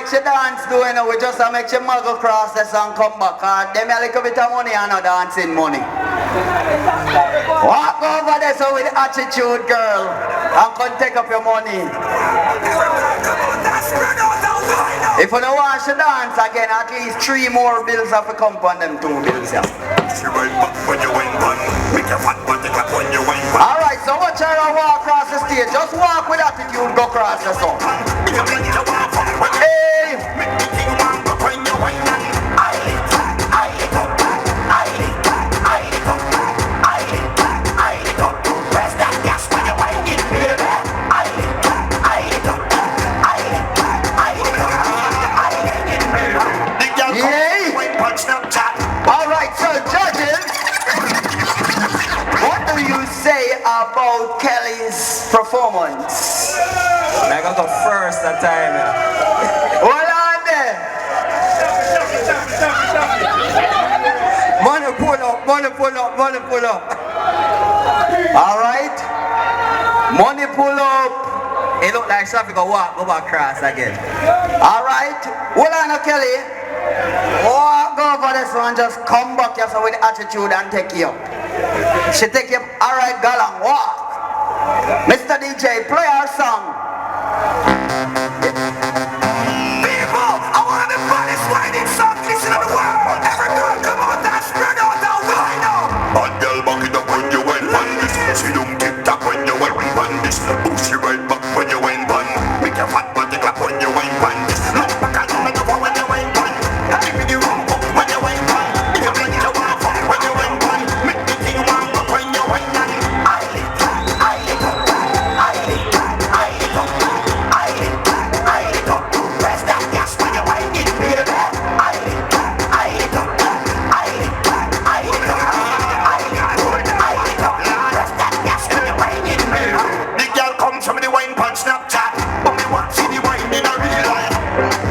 make you dance doing it. We just make you muggle cross this and come back. Them a little bit of money and no dancing money. Walk over there so with attitude, girl. And come take up your money. If you don't want to dance again, at least 3 more bills have to come on them 2 bills. Yeah. Alright, so watch her walk across the stage. Just walk with attitude, go across the song. Hey! Alright, so judges, what do you say about Kelly's performance? I got the first that time. Hold on there. Money pull up, money pull up, money pull up. Alright. Money pull up. It look like traffic go walk, go back across again. Alright. Hold on, Kelly. Walk over this one, just come back here with attitude and take you up. She take you up. Alright, Galang, walk. Mr. DJ, play our song. People, I want the baddest whining song listen to the world. Every girl come on, dance, spread out the wine up. Bad girl, back it up when you went on this. She don't tick tock when you went on this. Push you right back when you went on. Make your fat body clap when you went on this. Look back and look over when you went on. Give me the room up when you went on. If you blink your walk up when you went on. Make the thing warm up when you went on. I lit up, I lit up, I lit up, I lit up, I lit up, I lit up. Press that gas when you went in, baby. I lit up, I lit up, I lit up, I lit up, I lit up, I lit up. Press that gas when you went in, baby. The girl comes from the wine pan Snapchat, but me want see the wine in a real life.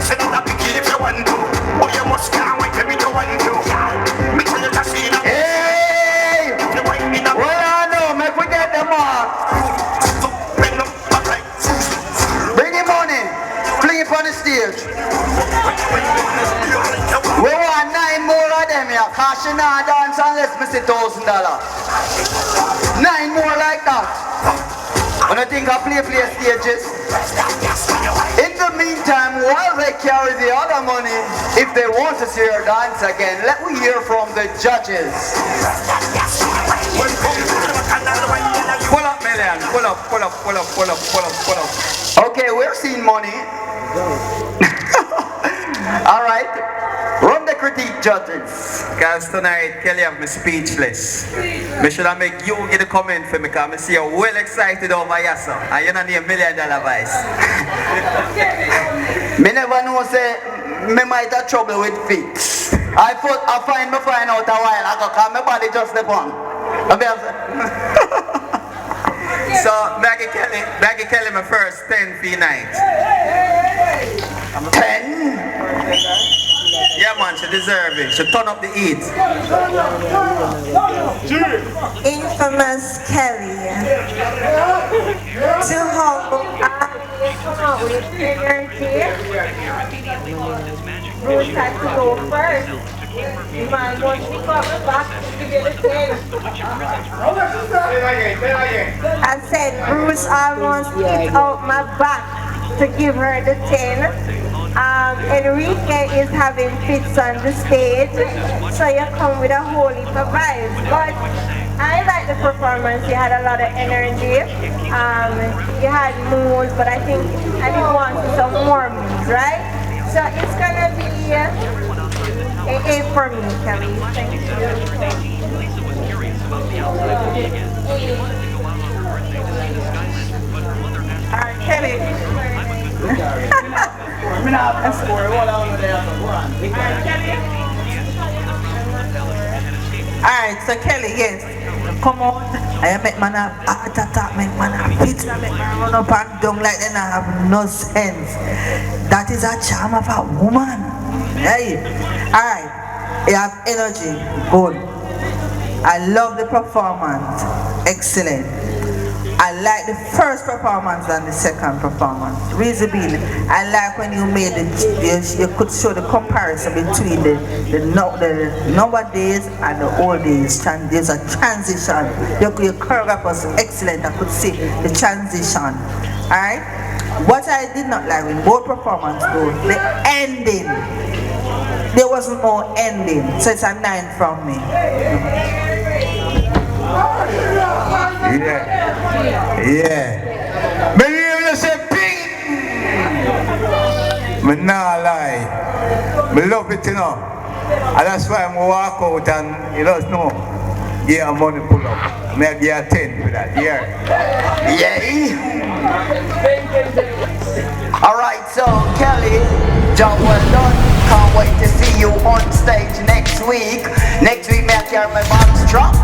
Say that a bikini if you want to, but you must can't wait to me to want to. Make sure you just see that. Hey! The wine in a Well, I know, make we get them off. bring them back like Bring him on in. Fling it on the stage. We want 9 more of them here. Cause she not dance unless me see $1,000. 9 more like that. When I think I play stages. In the meantime, while they carry the other money, if they want to see her dance again, let me hear from the judges. Pull up, Million. Pull up, pull up, pull up, pull up, pull up, pull up. Okay, we're seeing money. Alright. Run the critique, judges. Because tonight, Kelly have me speechless. Me should have make you get a comment for me because I see you well excited over your song. And you don't need $1 million advice. Me never know say me might have trouble with feet. I find out a while ago because my body just the one. So, Maggie Kelly my first 10 fee night. 10? Yeah man, she deserve it. She turn up the heat. Infamous Kelly. To humble with energy. Bruce had to go first. Man, once we got back, to give it a 10. I said Bruce almost hit out my back to give her the 10. Enrique is having fits on the stage, so you come with a whole heap of vibes. But I like the performance. You had a lot of energy. You had moves, but I think I did want some more moves, right? So it's gonna be a for me, Kelly. Thank you. Alright, Kelly. Alright, so Kelly, yes. Come on. I make man a heart attack, make man a fit, make man run up and down like they not have no sense. That is a charm of a woman. Hey. Alright. You have energy. Good. I love the performance. Excellent. I like the first performance than the second performance. Reason being, I like when you made it, you could show the comparison between the nowadays and the old days. There's a transition. Your choreographer was excellent. I could see the transition. Alright? What I did not like in both performances though, the ending. There wasn't no ending. So it's a 9 from me. Yeah. Me hear you say ping. Me nah lie. Me love it, you know. And that's why I walk out and you don't know. Give her money pull up. Me I give her 10 for that. Yeah. Alright, so Kelly, job well done. Can't wait to see you on stage next week. Next week, me I carry my box drop.